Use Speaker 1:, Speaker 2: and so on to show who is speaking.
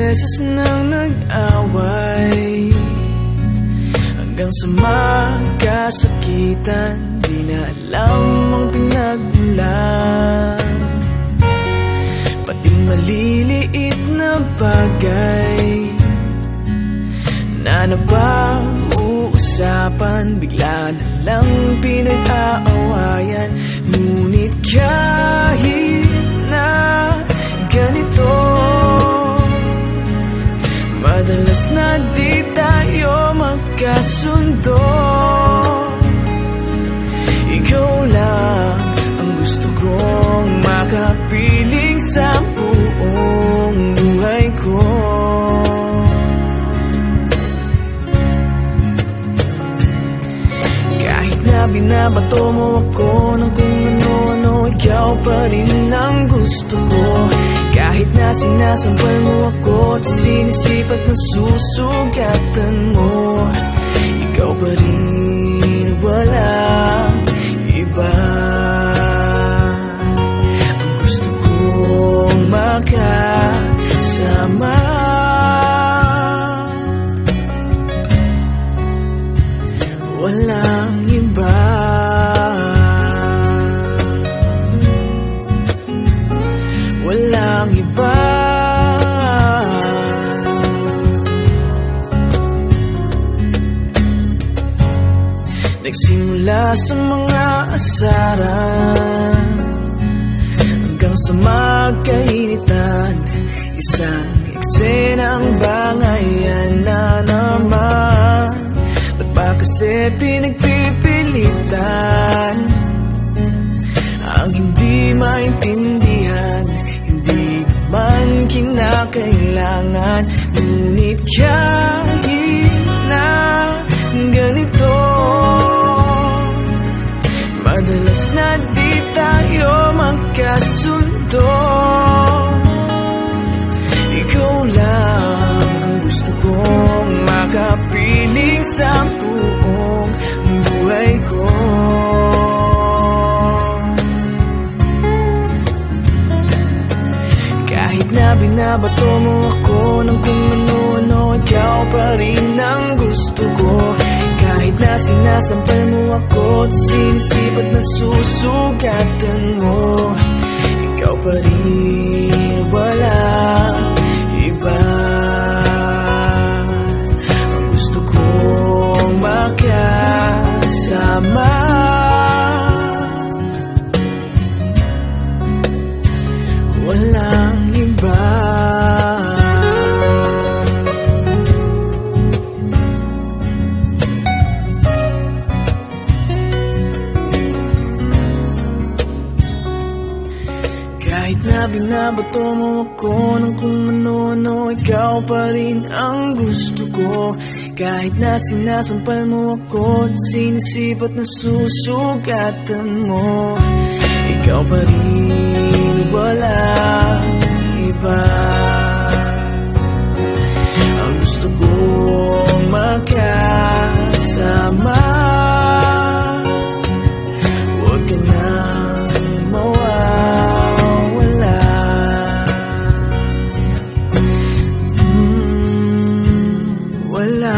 Speaker 1: beses nang nag-away, hanggang sa magkasakitan. Di na alam ang pinagmulan, pati maliliit na bagay na napag-uusapan, bigla na lang pinag-aawayan. Ngunit kahit na ganito, madalas na di tayo magkasundo. Ikaw lang ang gusto kong makapiling sa buong buhay ko. Kahit na binabato mo ako ng kung ano-ano, ikaw pa rin ang gusto ko. Kahit na sinasampal mo ako at sinisipat na susugatan mo, ikaw pa rin, walang iba. Ang gusto kong makasama, walang iba. Walang iba. Nagsimula sa mga asaran, hanggang sa magkainitan, isang eksenang bangayan na naman. Ba't ba kasi pinagpipilitan ang hindi maintindihan? Hindi man kinakailangan. Ngunit kahit na ganito, madalas na di tayo magkasundo. Ikaw lang ang gusto kong makapiling sa buong buhay ko. Kahit na binabato mo ako ng kung ano-ano, ikaw pa rin ang gusto ko. Kahit na sinasampal mo ako at sinisipat na susugatan mo, ikaw pa rin, walang iba. Ang gusto kong makasama, walang iba. Kahit na binabato mo ako ng kung ano-ano, ikaw pa rin ang gusto ko. Kahit na sinasampal mo ako at sinisipat na susugatan mo, ikaw pa rin, walang iba. Ang gusto kong makasama, huwag ka nang mawawala. Wala